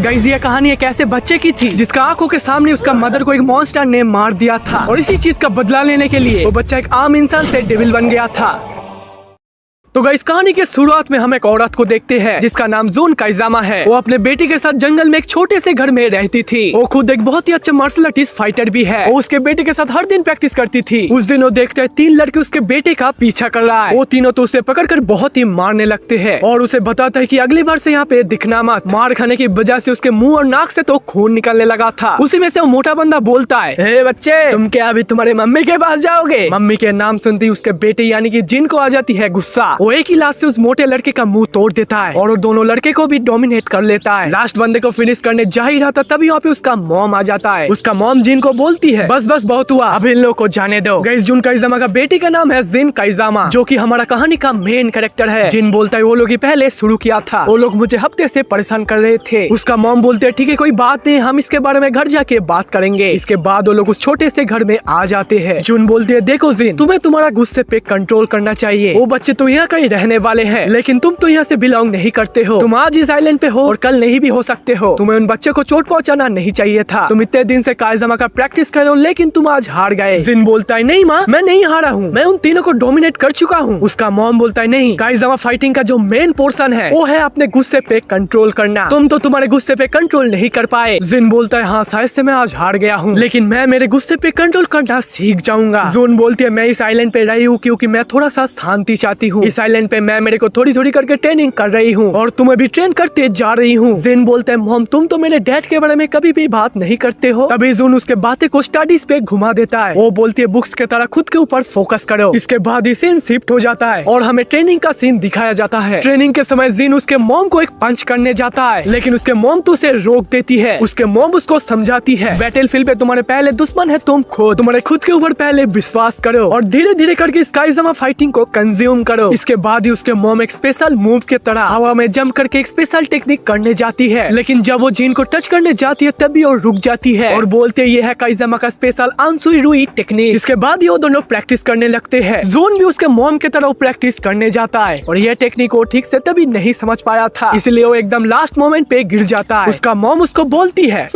Guys ये कहानी एक ऐसे बच्चे की थी जिसका आंखों के सामने उसका मदर को एक मॉन्स्टर ने मार दिया था और इसी चीज का बदला लेने के लिए वो बच्चा एक आम इंसान से डेविल बन गया था। तो गाइस कहानी के शुरुआत में हम एक औरत को देखते हैं जिसका नाम जून काइजामा है। वो अपने बेटी के साथ जंगल में एक छोटे से घर में रहती थी। वो खुद एक बहुत ही अच्छे मार्शल आर्टिस्ट फाइटर भी है। वो उसके बेटे के साथ हर दिन प्रैक्टिस करती थी। उस दिन वो देखते हैं 3 लड़के उसके बेटे का पीछा कर रहा है। वो तीनों तो उसे पकड़कर बहुत ही मारने लगते हैं और उसे बताता है कि अगली बार से यहाँ पे दिखना मत। मार खाने की वजह से उसके मुंह और नाक से तो खून निकलने लगा था। उसी में से वो मोटा बंदा बोलता है, हे बच्चे तुम क्या अभी तुम्हारे मम्मी के पास जाओगे? मम्मी के नाम सुनते ही उसके बेटे यानी कि जिन को आ जाती है गुस्सा। वो एक ही लाश से उस मोटे लड़के का मुंह तोड़ देता है और वो दोनों लड़के को भी डोमिनेट कर लेता है। लास्ट बंदे को फिनिश करने जा ही रहा था तभी वहाँ पे उसका मॉम आ जाता है। उसका मॉम जिन को बोलती है, बस बस बहुत हुआ, अब इन लोगों को जाने दो। गाइस जून काइजामा का बेटी का नाम है जिन काइजामा, जो कि हमारा कहानी का मेन कैरेक्टर है। जिन बोलता है वो लोग ही पहले शुरू किया था, वो लोग मुझे हफ्ते से परेशान कर रहे थे। उसका मॉम बोलते हैं ठीक है कोई बात नहीं, हम इसके बारे में घर जाके बात करेंगे। इसके बाद वो लोग उस छोटे से घर में आ जाते हैं। जून बोलती है देखो जिन, तुम्हें तुम्हारा गुस्से पे कंट्रोल करना चाहिए। वो बच्चे तो यहाँ कहीं रहने वाले हैं लेकिन तुम तो यहाँ से बिलोंग नहीं करते हो। तुम आज इस आइलैंड पे हो और कल नहीं भी हो सकते हो। तुम्हें उन बच्चे को चोट पहुंचाना नहीं चाहिए था। तुम इतने दिन से काइजामा का प्रैक्टिस कर रहे हो लेकिन तुम आज हार गए। जिन बोलता है नहीं माँ, मैं नहीं हारा हूँ, मैं उन तीनों को डोमिनेट कर चुका हूँ। उसका मॉम बोलता है नहीं, काइजामा फाइटिंग का जो मेन पोर्शन है वो है अपने गुस्से पे कंट्रोल करना। तुम तो तुम्हारे गुस्से पे कंट्रोल नहीं कर पाए। जिन बोलता है हाँ शायद से मैं आज हार गया हूँ लेकिन मैं मेरे गुस्से पे कंट्रोल करना सीख जाऊंगा। जून बोलती है मैं इस आइलैंड पे रही हूँ क्योंकि मैं थोड़ा सा शांति चाहती हूँ। इस आइलैंड पे मैं मेरे को थोड़ी थोड़ी करके ट्रेनिंग कर रही हूँ और तुम्हें भी ट्रेन करते जा रही हूँ। जिन बोलते हैं मॉम तुम तो मेरे डैड के बारे में कभी भी बात नहीं करते हो। तभी जून उसके बातें को स्टडीज पे घुमा देता है। वो बोलती है बुक्स के तरह खुद के ऊपर फोकस करो। इसके बाद ही सीन शिफ्ट हो जाता है और हमें ट्रेनिंग का सीन दिखाया जाता है। ट्रेनिंग के समय जिन उसके मॉम को एक पंच करने जाता है लेकिन उसके मॉम तो उसे रोक देती है। उसके मॉम उसको समझाती है बैटल फील्ड पे तुम्हारे पहले दुश्मन है तुम खुद, तुम्हारे खुद के ऊपर पहले विश्वास करो और धीरे धीरे करके इस काइजामा फाइटिंग को कंज्यूम करो। इसके बाद ही उसके मॉम एक स्पेशल मूव के तरह हवा में जंप करके एक स्पेशल टेक्निक करने जाती है लेकिन जब वो जिन को टच करने जाती है तभी वो रुक जाती है और बोलते ये है काइजामा का स्पेशल आंसुई रुई टेक्निक। इसके बाद ये दोनों प्रैक्टिस करने लगते हैं। जून भी उसके मॉम के तरह प्रैक्टिस करने जाता है और यह टेक्निक वो ठीक से तभी नहीं समझ पाया था इसलिए वो एकदम लास्ट मोमेंट पे गिर जाता है। उसका मॉम उसको बोलती है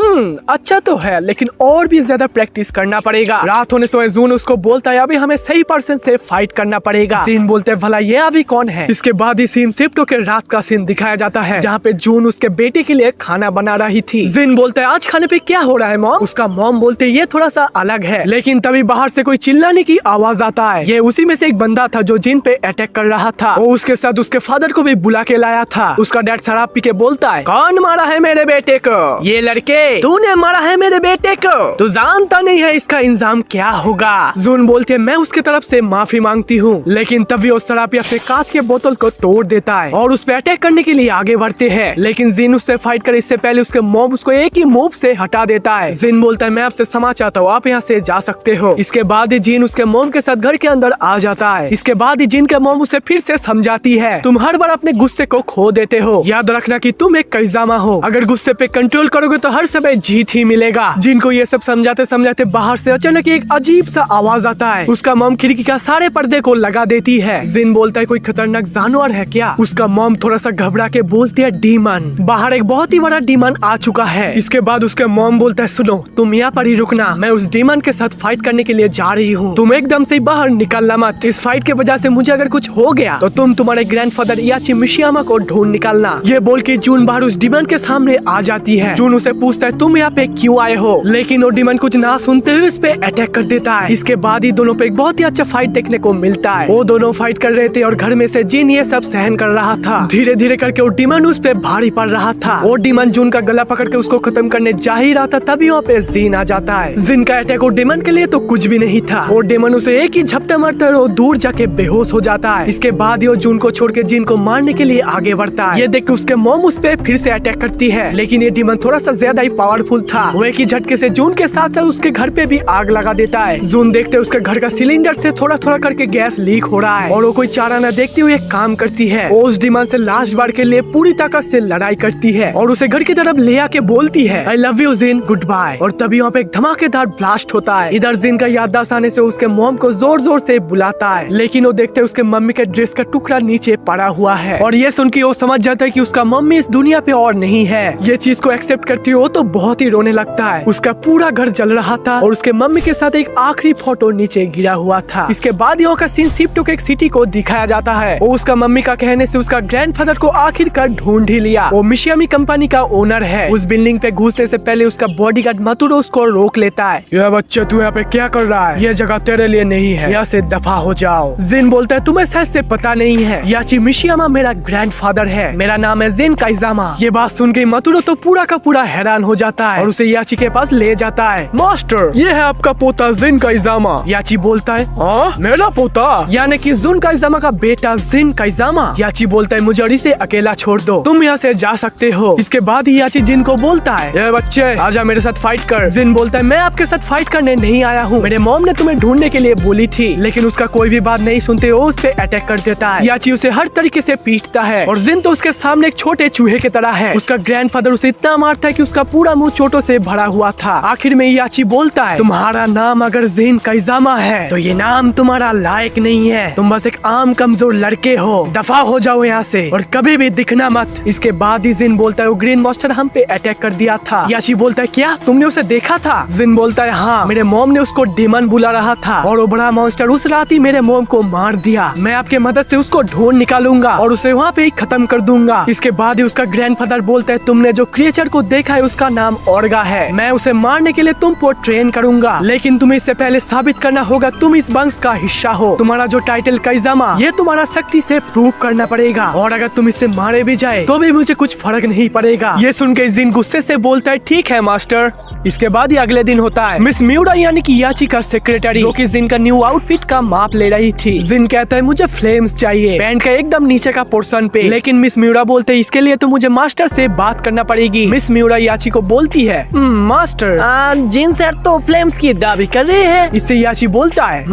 अच्छा तो है लेकिन और भी ज्यादा प्रैक्टिस करना पड़ेगा। रात होने समय जून उसको बोलता है अभी हमें सही पर्सन से फाइट करना पड़ेगा। जिन बोलते हैं भला ये अभी कौन है? इसके बाद ही सीन शिफ्ट होकर रात का सीन दिखाया जाता है जहाँ पे जून उसके बेटे के लिए खाना बना रही थी। जिन बोलता है आज खाने पे क्या हो रहा है मॉम? उसका मॉम बोलते ये थोड़ा सा अलग है लेकिन तभी बाहर से कोई चिल्लाने की आवाज आता है। ये उसी में से एक बंदा था जो जिन पे अटैक कर रहा था। वो उसके साथ उसके फादर को भी बुला के लाया था। उसका डैड शराब पी के बोलता है कौन मारा है मेरे बेटे को? ये लड़के, तूने मारा है मेरे बेटे को, तू जानता नहीं है इसका इंजाम क्या होगा। जून बोलते है मैं उसके तरफ से माफी मांगती हूँ लेकिन तभी वो शराबी अपने कांच के बोतल को तोड़ देता है और उस पे अटैक करने के लिए आगे बढ़ते हैं लेकिन जिन उससे फाइट करे इससे पहले उसके मॉम उसको एक ही मूव से हटा देता है। जिन बोलता है मैं आपसे क्षमा चाहता हूँ, आप यहाँ से जा सकते हो। इसके बाद ही जिन उसके मॉम के साथ घर के अंदर आ जाता है। इसके बाद ही जिन के मॉम उसे फिर से समझाती है तुम हर बार अपने गुस्से को खो देते हो, याद रखना कि तुम एक काइजामा हो, अगर गुस्से पे कंट्रोल करोगे तो हर समय जीत ही मिलेगा। जिन को ये सब समझाते समझाते बाहर से अचानक एक अजीब सा आवाज आता है। उसका मॉम खिड़की का सारे पर्दे को लगा देती है। जिन बोलता है कोई खतरनाक जानवर है क्या? उसका मॉम थोड़ा सा घबरा के बोलती है डीमन, बाहर एक बहुत ही बड़ा डीमन आ चुका है। इसके बाद उसके मॉम बोलता है सुनो तुम यहाँ पर ही रुकना, मैं उस डीमन के साथ फाइट करने के लिए जा रही हूँ, तुम एकदम से बाहर निकलना मत। इस फाइट के वजह से मुझे अगर कुछ हो गया तो तुम तुम्हारे ग्रैंडफादर याची मिशियामा को ढूंढ निकालना। ये बोल के जून बाहर उस डीमन के सामने आ जाती है। जून उसे पूछता है तुम यहाँ पे क्यों आए हो लेकिन वो डीमन कुछ ना सुनते हुए इस पे अटैक कर देता है। इसके बाद ही दोनों पे एक बहुत ही अच्छा फाइट देखने को मिलता है। वो दोनों फाइट कर रहे थे और घर में से जिन ये सब सहन कर रहा था। धीरे धीरे करके वो डीमन उस पे भारी पड़ रहा था। वो डीमन जून का गला पकड़ के उसको खत्म करने जा ही रहा था तभी वहाँ पे जिन आ जाता है। जिन का अटैक वो डीमन के लिए तो कुछ भी नहीं था। वो डीमन उसे एक ही झपटा मारता है और वो दूर जाके बेहोश हो जाता है। इसके बाद ही वो जून को छोड़ के जिन को मारने के लिए आगे बढ़ता है। ये देख के उसके मॉम उस पे फिर से अटैक करती है लेकिन ये डीमन थोड़ा सा ज्यादा ही पावरफुल था। वो एक ही झटके से जून के साथ साथ उसके घर पे भी आग लगा देता है। जून देखते उसके घर का सिलेंडर से थोड़ा थोड़ा करके गैस लीक हो रहा है और वो कोई चारा दोबारा न देखते हुए काम करती है। वो उस डिमन से लास्ट बार के लिए पूरी ताकत से लड़ाई करती है और उसे घर की तरफ ले आके बोलती है I love you Jin, goodbye. और तभी वहाँ पे एक धमाकेदार ब्लास्ट होता है। इधर जिन का याददाश्त आने से उसके मॉम को जोर जोर से बुलाता है, लेकिन वो देखते उसके मम्मी के ड्रेस का टुकड़ा नीचे पड़ा हुआ है और ये सुन के वो समझ जाता है कि उसका मम्मी इस दुनिया पे और नहीं है। ये चीज को एक्सेप्ट करती हो तो बहुत ही रोने लगता है। उसका पूरा घर जल रहा था और उसके मम्मी के साथ एक आखिरी फोटो नीचे गिरा हुआ था। इसके बाद यहाँ का सीन शिफ्ट होकर एक सिटी को दिखाया जाता है। वो उसका मम्मी का कहने से उसका ग्रैंडफादर को आखिरकार ढूंढ ही लिया। वो मिशियामी कंपनी का ओनर है। उस बिल्डिंग पे घुसने से पहले उसका बॉडीगार्ड मतुरो उसको रोक लेता है। ये बच्चे तू यहाँ पे क्या कर रहा है? ये जगह तेरे लिए नहीं है, यहाँ से दफा हो जाओ। जिन बोलता है तुम्हें शायद से पता नहीं है, याची मिशियामा मेरा ग्रैंडफादर है, मेरा नाम है जिन काइजामा। ये बात सुन के मतुरो तो पूरा का पूरा हैरान हो जाता है और उसे याची के पास ले जाता है। मास्टर, ये है आपका पोता जिन काइजामा। याची बोलता है हाँ मेरा पोता, यानी कि जुन काइजामा का बेटा जिन काइजामा। याची बोलता है मुझे इसे अकेला छोड़ दो, तुम यहाँ से जा सकते हो। इसके बाद ही याची जिन को बोलता है ये बच्चे आजा मेरे साथ फाइट कर। जिन बोलता है मैं आपके साथ फाइट करने नहीं आया हूँ, मेरे मॉम ने तुम्हें ढूंढने के लिए बोली थी। लेकिन उसका कोई भी बात नहीं सुनते वो उस पे अटैक कर देता है। याची उसे हर तरीके से पीटता है और जिन तो उसके सामने एक छोटे चूहे की तरह है। उसका ग्रैंडफादर उसे इतना मारता है कि उसका पूरा मुंह चोटों से भरा हुआ था। आखिर में याची बोलता है तुम्हारा नाम अगर जिन काइजामा है तो ये नाम तुम्हारा लायक नहीं है, तुम बस एक आम कमजोर लड़के हो, दफा हो जाओ यहाँ से और कभी भी दिखना मत। इसके बाद ही जिन बोलता है वो ग्रीन मास्टर हम पे अटैक कर दिया था। याची बोलता है क्या तुमने उसे देखा था? जिन बोलता है हाँ, मेरे मॉम ने उसको डिमन बुला रहा था और वो बड़ा मॉन्स्टर उस रात ही मेरे मॉम को मार दिया। मैं आपके मदद से उसको ढूंढ निकालूंगा और उसे वहाँ पे ही खत्म कर दूंगा। इसके बाद ही उसका ग्रैंडफादर बोलता है तुमने जो क्रिएचर को देखा है उसका नाम ऑर्गा है, मैं उसे मारने के लिए तुम को ट्रेन करूंगा, लेकिन तुम्हें इससे पहले साबित करना होगा तुम इस वंश का हिस्सा हो। तुम्हारा जो टाइटल काइजामा ये तुम्हारा शक्ति से प्रूव करना पड़ेगा और अगर तुम इससे मारे भी जाए तो भी मुझे कुछ फर्क नहीं पड़ेगा। ये सुन के जिन गुस्से से बोलता है ठीक है मास्टर। इसके बाद ही अगले दिन होता है। मिस मिउरा यानी कि याची का सेक्रेटरी जो कि जिन का न्यू आउटफिट का माप ले रही थी। जिन कहता है मुझे फ्लेम्स चाहिए पैंट का एकदम नीचे का पोर्शन पे, लेकिन मिस मिउरा बोलते है इसके लिए तो मुझे मास्टर से बात करना पड़ेगी। मिस मिउरा याची को बोलती है मास्टर जिन सर तो फ्लेम्स की दावी कर रहे हैं। इससे याची बोलता है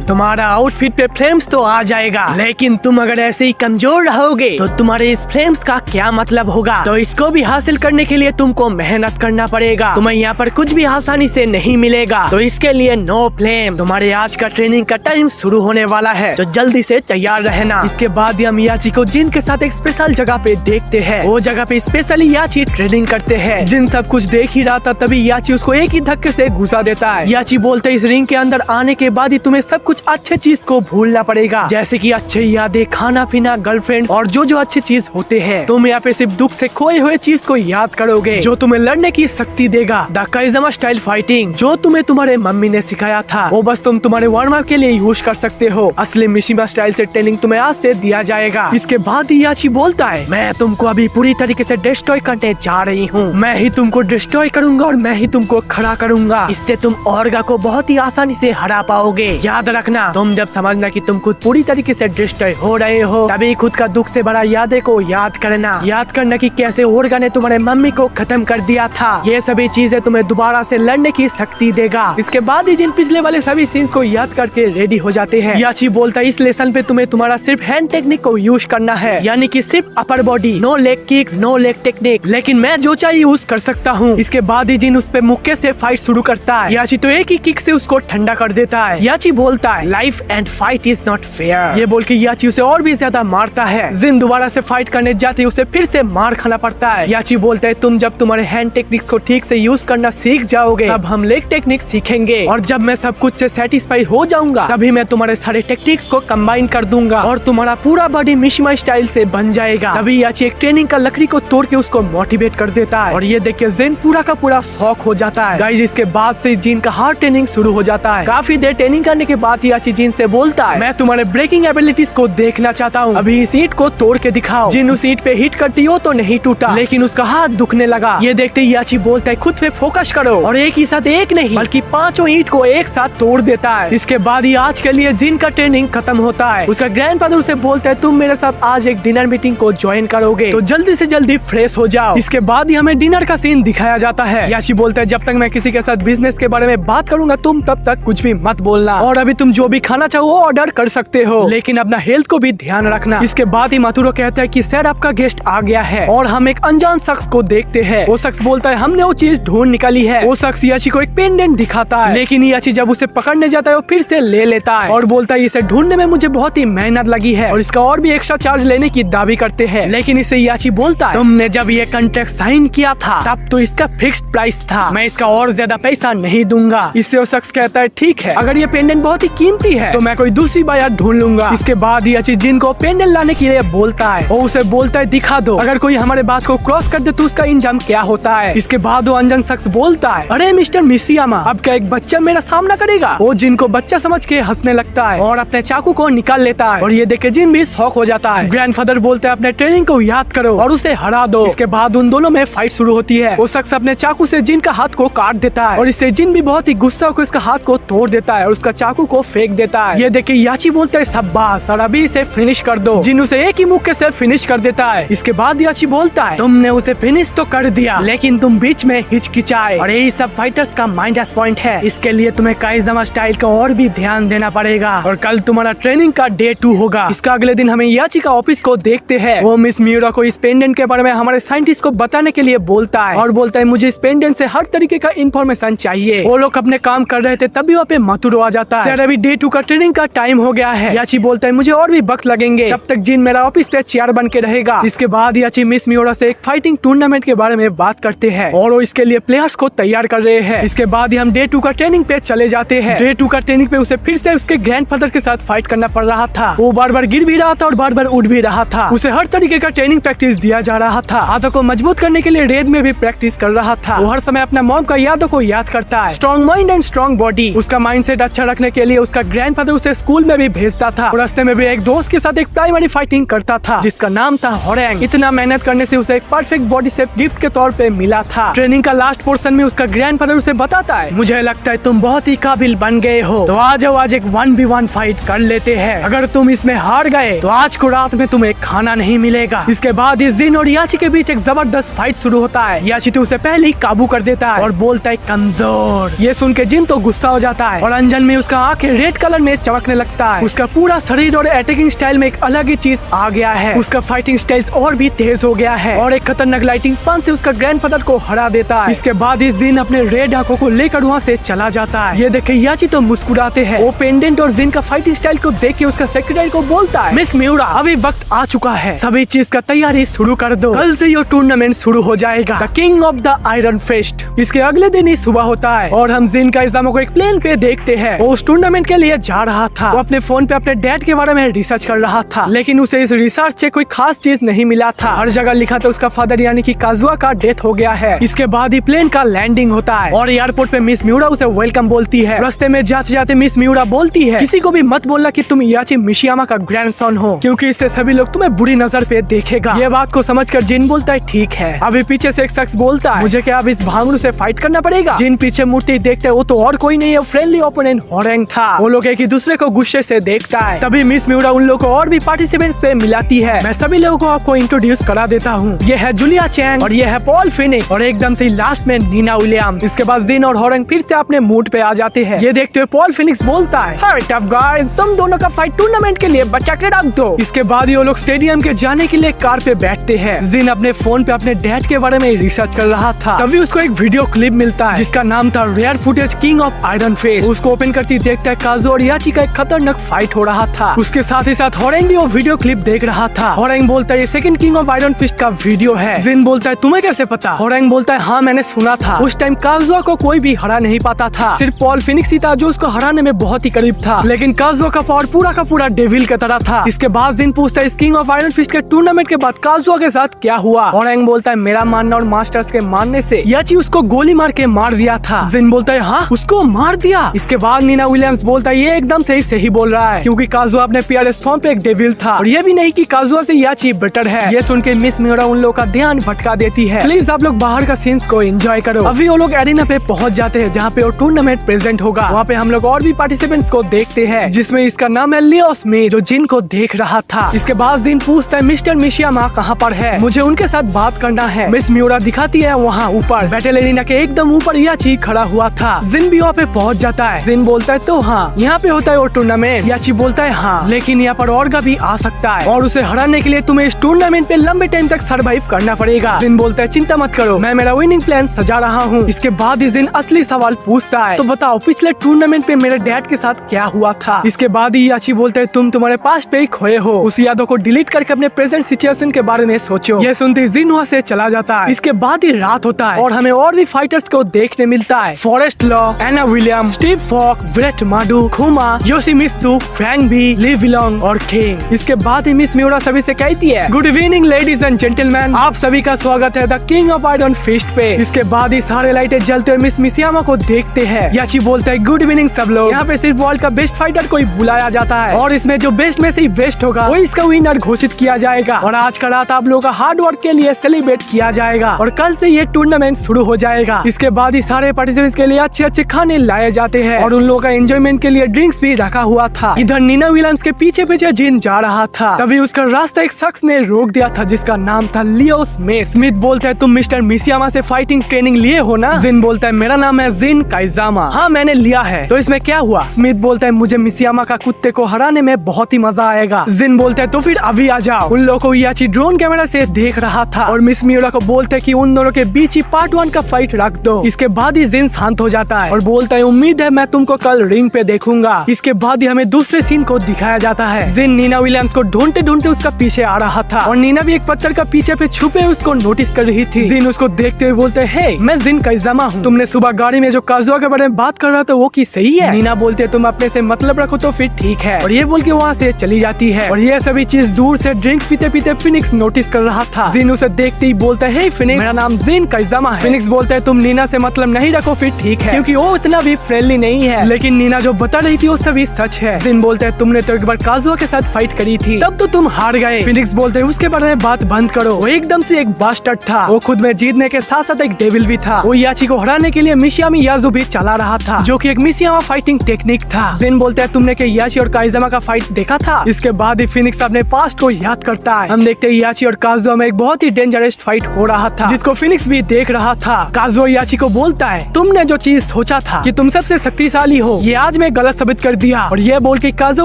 तुम्हारा आउटफिट पे फ्लेम्स तो आ जाएगा, लेकिन तुम अगर ऐसे ही कमजोर रहोगे तो तुम्हारे इस फ्लेम्स का क्या मतलब होगा? तो इसको भी हासिल करने के लिए तुमको मेहनत करना पड़ेगा, तुम्हें यहाँ पर कुछ भी आसानी से नहीं मिलेगा, तो इसके लिए नो फ्लेम। तुम्हारे आज का ट्रेनिंग का टाइम शुरू होने वाला है तो जल्दी से तैयार रहना। इसके बाद हम याची को जिन के साथ एक स्पेशल जगह पे देखते हैं। वो जगह पे स्पेशली याची ट्रेनिंग करते हैं। जिन सब कुछ देख ही रहा था तभी याची उसको एक ही धक्के से घुसा देता है। याची बोलते इस रिंग के अंदर आने के बाद ही तुम्हें सब कुछ अच्छे चीज को भूलना पड़ेगा, जैसे कि अच्छे यादें, खाना पीना, गर्लफ्रेंड और जो अच्छी चीज होते हैं। तुम यहाँ पे सिर्फ दुख से खोए हुए चीज को याद करोगे जो तुम्हें लड़ने की शक्ति देगा। द काइजामा स्टाइल फाइटिंग जो तुम्हें तुम्हारे मम्मी ने सिखाया था वो बस तुम तुम्हारे वार्म अप के लिए यूज कर सकते हो। असली मिशिमा स्टाइल से ट्रेनिंग तुम्हें आज से दिया जाएगा। इसके बाद ही याची बोलता है मैं तुमको अभी पूरी तरीके से डिस्ट्रॉय करने जा रही हूँ, मैं ही तुमको डिस्ट्रॉय करूंगा और मैं ही तुमको खड़ा करूंगा। इससे तुम ऑर्गा को बहुत ही आसानी से हरा पाओगे। याद रखना तुम जब समझना कि तुम खुद पूरी तरीके से डिस्ट्रॉय हो रहे हो तभी खुद का दुख से बड़ा यादें को याद करना कि कैसे ऑर्गा ने तुम्हारे मम्मी को खत्म कर दिया था। ये सभी चीजें तुम्हें दोबारा से लड़ने की शक्ति देगा। इसके बाद ही जिन पिछले वाले सभी सीन्स को याद करके रेडी हो जाते हैं। याची बोलता है इस लेसन पे तुम्हें तुम्हारा सिर्फ हैंड टेक्निक को यूज करना है, यानी कि सिर्फ upper body, no leg kicks, no leg technique, लेकिन मैं जो चाहिए यूज कर सकता हूँ। इसके बाद ही जिन उस पे मुक्के से फाइट शुरू करता है। याची तो एक ही किक से उसको ठंडा कर देता है। याची बोलता है life and fight is not fair. ये बोल के याची उसे और भी ज्यादा मारता है। जिन दोबारा से फाइट करने जाते ही उसे फिर से मार खाना पड़ता है। याची बोलता है तुम जब तुम्हारे हैंड टेक्निक्स को ठीक से यूज करना सीख जाओगे तब हम लेग टेक्निक सीखेंगे, और जब मैं सब कुछ से सेटिस्फाई हो जाऊंगा तभी मैं तुम्हारे सारे टेक्निक्स को कंबाइन कर दूंगा और तुम्हारा पूरा बॉडी मिशिमा स्टाइल से बन जाएगा। तभी याची एक ट्रेनिंग का लकड़ी को तोड़ के उसको मोटिवेट कर देता है और ये देख के जिन पूरा का पूरा शॉक हो जाता है। गाइस इसके बाद से जिन का हार्ड ट्रेनिंग शुरू हो जाता है। काफी देर ट्रेनिंग करने के बाद याची जिन से बोलता है मैं तुम्हारे ब्रेकिंग एबिलिटीज को देखना चाहता हूँ, अभी इस ईंट को तोड़ के दिखाओ। जिन उस ईंट पे हिट करती हो तो नहीं टूटा, लेकिन उसका हाथ दुखने लगा। ये देखते ही याची बोलता है खुद पे फोकस करो, और एक ही साथ एक नहीं बल्कि 5 ईंट को एक साथ तोड़ देता है। इसके बाद ही आज के लिए जिन का ट्रेनिंग खत्म होता है। उसका ग्रैंडफादर उसे बोलता है तुम मेरे साथ आज एक डिनर मीटिंग को ज्वाइन करोगे तो जल्दी से जल्दी फ्रेश हो जाओ। इसके बाद ही हमें डिनर का सीन दिखाया जाता है। याची बोलता है जब तक मैं किसी के साथ बिजनेस के बारे में बात करूंगा तुम तब तक कुछ भी मत बोलना, और अभी तुम जो भी खाना चाहो ऑर्डर कर सकते हो, लेकिन लेकिन अपना हेल्थ को भी ध्यान रखना। इसके बाद ही मातुरो कहता है कि सर आपका गेस्ट आ गया है और हम एक अनजान शख्स को देखते हैं। वो शख्स बोलता है हमने वो चीज ढूंढ निकाली है। वो शख्स याची को एक पेंडेंट दिखाता है, लेकिन याची जब उसे पकड़ने जाता है वो फिर से ले लेता है और बोलता है इसे ढूंढने में मुझे बहुत ही मेहनत लगी है और इसका और भी एक्स्ट्रा चार्ज लेने की दावी करते हैं। लेकिन इसे याची बोलता है तुमने जब ये कॉन्ट्रैक्ट साइन किया था तब तो इसका फिक्स्ड प्राइस था, मैं इसका और ज्यादा पैसा नहीं दूंगा। इससे वो शख्स कहता है ठीक है, अगर ये पेंडेंट बहुत ही कीमती है तो मैं कोई दूसरी बायर ढूंढ लूंगा। इसके बाद याची जिन को पेंडेंट लाने के लिए बोलता है और उसे बोलता है दिखा दो, अगर कोई हमारे बात को क्रॉस कर दे तो उसका इंजाम क्या होता है। इसके बाद वो अनजान शख्स बोलता है अरे मिस्टर मिशियामा, अब क्या एक बच्चा मेरा सामना करेगा। वो जिन को बच्चा समझ के हंसने लगता है और अपने चाकू को निकाल लेता है और ये देख के जिन भी शॉक हो जाता है। ग्रैंडफादर बोलते हैं अपने ट्रेनिंग को याद करो और उसे हरा दो। इसके बाद उन दोनों में फाइट शुरू होती है। वो शख्स अपने चाकू से जिन का हाथ को काट देता है और इससे जिन भी बहुत ही गुस्सा होकर इसका हाथ को तोड़ देता है और उसका चाकू को फेंक देता है। ये देख के याची बोलता है शाबाश और अभी इसे फिनिश कर दो। जिन उसे एक ही मुक्के से फिनिश कर देता है। इसके बाद याची बोलता है तुमने उसे फिनिश तो कर दिया लेकिन तुम बीच में हिचकिचाए और यही सब फाइटर्स का माइनस पॉइंट है। इसके लिए तुम्हें काइजामा स्टाइल का और भी ध्यान देना पड़ेगा और कल तुम्हारा ट्रेनिंग का डे 2 होगा। इसका अगले दिन हमें याची का ऑफिस को देखते हैं। वो मिस मियूरा को इस पेंडेंट के बारे में हमारे साइंटिस्ट को बताने के लिए बोलता है और बोलता है मुझे इस पेंडेंट से हर तरीके का इंफॉर्मेशन चाहिए। वो लोग अपने काम कर रहे थे तभी वहाँ पे मातुरो आ जाता है। सर अभी डे 2 का ट्रेनिंग का टाइम हो गया है। याची बोलता है मुझे और भी वक्त लगेंगे, तब तक जिन मेरा ऑफिस पे चेयर बन के रहेगा। इसके बाद याची मिस मियूरा से एक फाइटिंग टूर्नामेंट के बारे में बात करते हैं और वो इसके लिए प्लेयर्स को तैयार कर रहे हैं। इसके बाद ही हम डे 2 का ट्रेनिंग पे चले जाते हैं। डे 2 का ट्रेनिंग पे उसे फिर से उसके ग्रैंडफादर के साथ फाइट करना पड़ रहा था। वो बार बार गिर भी रहा था और बार बार उठ भी रहा था। उसे हर तरीके का ट्रेनिंग प्रैक्टिस दिया जा रहा था। हाथों को मजबूत करने के लिए रेत में भी प्रैक्टिस कर रहा था। वो हर समय अपना मॉम का यादों को याद करता है। Strong mind and strong body. उसका माइंडसेट अच्छा रखने के लिए उसका ग्रैंडफादर उसे स्कूल में भी भेजता था और रास्ते में भी एक दोस्त के साथ एक प्राइमरी फाइटिंग करता था जिसका नाम था होरेंग। इतना मेहनत करने से उसे एक परफेक्ट बॉडी शेप गिफ्ट के तौर पे मिला था। ट्रेनिंग का लास्ट पोर्शन में उसका ग्रैंडफादर उसे बताता है मुझे लगता है तुम बहुत ही काबिल बन गए हो, तो आ जाओ आज एक 1v1 फाइट कर लेते हैं। अगर तुम इसमें हार गए तो आज को रात में तुम्हें खाना नहीं मिलेगा। इसके बाद इस जिन और याची के बीच एक जबरदस्त फाइट शुरू होता है। याची तो उसे पहले ही काबू कर देता है और बोलता है कमजोर। ये सुन के जिन तो गुस्सा हो जाता है और अंजन में उसका आंखें रेड कलर में चमकने लगता है। उसका पूरा शरीर और अटैकिंग स्टाइल में एक अलग ही चीज आ गया है। उसका फाइटिंग स्टाइल और भी तेज हो गया है और एक खतरनाक लाइटिंग पंच से उसका ग्रैंडफादर को हरा देता है। इसके बाद इस जिन अपने रेड आंखों को लेकर वहाँ से चला जाता है। ये देखे याची तो मुस्कुराते हैं। वो पेंडेंट और जिन का फाइटिंग स्टाइल को देख के उसका सेक्रेटरी को बोलता है मिस मियूरा अभी वक्त आ चुका है, सभी चीज का तैयारी शुरू कर दो, कल से ये टूर्नामेंट शुरू हो जाएगा, the king of the iron fist. इसके अगले दिन ही सुबह होता है और हम जिन का इजामा को एक प्लेन पे देखते हैं। वो उस टूर्नामेंट के लिए जा रहा था। वो अपने फोन पे अपने डैड के बारे में रिसर्च कर रहा था, लेकिन उसे इस रिसर्च से कोई खास चीज नहीं मिला था। हर जगह लिखा था उसका फादर यानी कि काजुआ का डेथ हो गया है। इसके बाद ही प्लेन का लैंडिंग होता है और एयरपोर्ट पे मिस मियूरा उसे वेलकम बोलती है। रास्ते में जाते जाते मिस मियूरा बोलती है किसी को भी मत बोलना कि तुम याची मिशियामा का ग्रैंडसन हो, क्योंकि इससे सभी लोग तुम्हें बुरी नजर पे देखेगा। ये बात को समझकर जिन बोलता है ठीक है। अभी पीछे से एक शख्स बोलता है मुझे क्या अब इस भांगरू से फाइट करना पड़ेगा। जिन पीछे मूर्ति देखते वो तो और कोई नहीं है, फ्रेंडली ओपोनेंट होरेंग था। वो लोग एक ही दूसरे को गुस्से से देखता है। तभी मिस मियूरा उन लोगों को और भी पार्टिसिपेंट्स पे मिलाती है। मैं सभी लोगों को आपको इंट्रोड्यूस करा देता हूँ। ये है जूलिया चैंग और ये है पॉल फिनिक्स और एकदम से लास्ट में नीना विलियम्स। इसके बाद जिन और होरेंग फिर से अपने मूड पे आ जाते हैं। ये देखते हुए पॉल फिनिक्स बोलता है हाय टफ गाइस, तुम दोनों का फाइट टूर्नामेंट के लिए बचा के रख दो। इसके बाद ये लोग स्टेडियम के जाने के लिए कार पे बैठते हैं। जिन अपने फोन पे अपने डैड के बारे में रिसर्च कर रहा था। तभी उसको एक वीडियो क्लिप मिलता है जिसका नाम था rare footage king of iron fist. उसको ओपन करती देखता है काजू और याची का एक खतरनाक फाइट हो रहा था। उसके साथ ही साथ होरेंग भी वो वीडियो क्लिप देख रहा था। होरेंग बोलता है ये second king of iron fist का वीडियो है। जिन बोलता है तुम्हें कैसे पता? होरेंग बोलता है हाँ मैंने सुना था, उस टाइम काजुआ को कोई भी हरा नहीं पाता था, सिर्फ पॉल फिनिक्स ही था जो उसको हराने में बहुत ही करीब था, लेकिन काजुआ का पावर पूरा का पूरा डेविल की तरह था। इसके बाद जिन पूछता है इस किंग ऑफ आयरन फिस्ट के टूर्नामेंट के बाद काजुआ के साथ क्या हुआ? होरेंग बोलता है मेरा मानना और मास्टर्स के मानने से याची उसको गोली मार के मार दिया था। जिन बोलता है हाँ उसको मार दिया। इसके बाद नीना विलियम्स बोलता है ये एकदम सही बोल रहा है, क्योंकि काजुआ अपने पीआरएस फॉर्म पे एक डेविल था और ये भी नहीं कि काजुआ से याची बेटर है। ये सुन के मिस मियूरा उन लोगों का ध्यान भटका देती है। प्लीज आप लोग बाहर का सीन्स को एंजॉय करो। अभी वो लोग एरिना पे पहुंच जाते हैं जहाँ पे वो टूर्नामेंट प्रेजेंट होगा। वहाँ पे हम लोग और भी पार्टिसिपेंट्स को देखते हैं जिसमें इसका नाम है लियो स्मिथ जो जिन को देख रहा था। इसके बाद जिन पूछता है मिस्टर मिशियामा कहाँ पर है, मुझे उनके साथ बात करना है। मिस मियूरा दिखाती है वहाँ ऊपर बैटल एरिना के एकदम ऊपर याची खड़ा हुआ था। जिन भी वहाँ पे पहुँच जाता है। जिन बोलता है तो हाँ यहाँ पे होता है वो टूर्नामेंट। याची बोलता है हाँ, लेकिन यहाँ पर औरगा भी आ सकता है और उसे हराने के लिए तुम्हें इस टूर्नामेंट पे लंबे टाइम तक सरवाइव करना पड़ेगा। जिन बोलता है चिंता मत करो, मैं मेरा विनिंग प्लान सजा रहा हूँ। इसके बाद ही जिन असली सवाल पूछता है, तो बताओ पिछले टूर्नामेंट पे मेरे डैड के साथ क्या हुआ था। इसके बाद ही याची बोलता है तुम तुम्हारे पास्ट पे ही खोए हो, उस यादों को डिलीट करके अपने प्रेजेंट सिचुएशन के बारे में सोचो। ये सुनते जिन वहाँ से चला जाता है। इसके बाद ही रात होता है और हमें और भी फाइटर्स को देखने मिलता है। Forest Law, Anna William, Steve Fox, Brett माडू, Kuma, Yoshimitsu, Frank B, Lei Wulong और किंग। इसके बाद ही मिस मिउरा सभी से कहती है good evening ladies and gentleman, आप सभी का स्वागत है the king of iron fist पे। इसके बाद ही सारे लाइटें जलते हुए मिस मिसियामा को देखते हैं। याची बोलता है गुड इवनिंग सब लोग, यहाँ पे सिर्फ वर्ल्ड का बेस्ट फाइटर को ही बुलाया जाता है और इसमें जो बेस्ट में से ही बेस्ट होगा वो इसका विनर घोषित किया जाएगा और आज का रात आप लोगों का हार्ड वर्क के लिए सेलिब्रेट किया जाएगा और कल से ये टूर्नामेंट शुरू हो जाएगा। इसके बाद ही सारे पार्टिसिपेंट्स के लिए अच्छे अच्छे खाने लाए जाते हैं और उन लोगों का एंजॉयमेंट के लिए ड्रिंक्स भी रखा हुआ था। इधर नीना विलियम्स के पीछे पीछे जिन जा रहा था, तभी उसका रास्ता एक शख्स ने रोक दिया था जिसका नाम था लियो स्मिथ। स्मिथ बोलता है तुम मिस्टर मिसियामा से फाइटिंग ट्रेनिंग लिए हो ना। जिन बोलता है मेरा नाम है जिन काइजामा। हाँ मैंने लिया है, तो इसमें क्या हुआ। स्मिथ बोलता है मुझे मिसियामा का कुत्ते को हराने में बहुत ही मजा आएगा। जिन बोलता है तो फिर अभी आ जाओ। उन लोगों को याची ड्रोन कैमरा से देख रहा था और मिस मिउरा को बोलते कि उन दोनों के बीच ही पार्ट 1 का फाइट रख दो। इसके बाद ही जिन शांत हो जाता है और बोलता है उम्मीद है मैं तुमको कल रिंग पे देखूंगा। इसके बाद ही हमें दूसरे सीन को दिखाया जाता है। जिन नीना विलियम्स को ढूंढते ढूंढते उसका पीछे आ रहा था और नीना भी एक पत्थर का पीछे पे छुपे उसको नोटिस कर रही थी। जिन उसको देखते हुए बोलते है मैं जिन काइजामा हूँ, तुमने सुबह गाड़ी में जो काजुआ के बारे में बात कर रहा था वो की सही है। नीना बोलते है तुम अपने से मतलब रखो तो फिर ठीक है और ये बोल के वहाँ से चली जाती है और ये सभी चीज दूर से ड्रिंक पीते पीते फिनिक्स नोटिस कर रहा था। जिन उसे देखते ही बोलता है फिनिक्स मेरा नाम जिन काइजामा है। फिनिक्स बोलता है तुम नीना से मतलब नहीं रखो फिर ठीक है, क्योंकि वो इतना भी फ्रेंडली नहीं है, लेकिन नीना जो बता रही थी वो सभी सच है। जिन बोलता है तुमने तो एक बार काजुआ के साथ फाइट करी थी, तब तो तुम हार गए। फिनिक्स बोलते हैं उसके बारे में बात बंद करो, वो एकदम से एक बास्टर्ड था, वो खुद में जीतने के साथ साथ एक डेविल भी था। वो याची को हराने के लिए मिशियामी याजू भी चला रहा था जो कि एक मिशियामा फाइटिंग टेक्निक था। जिन बोलते हैं तुमने के याची और काइजामा का फाइट देखा था। इसके बाद ही फिनिक्स अपने पास्ट को याद करता है। हम देखते हैं याची और काजुआ में एक बहुत ही डेंजरस फाइट हो रहा था जिसको फिनिक्स भी देख रहा था। काजुआ याची को बोलता है तुमने जो चीज सोचा था कि तुम सबसे शक्तिशाली हो, ये आज मैं गलत साबित कर दिया और ये बोल के काजुआ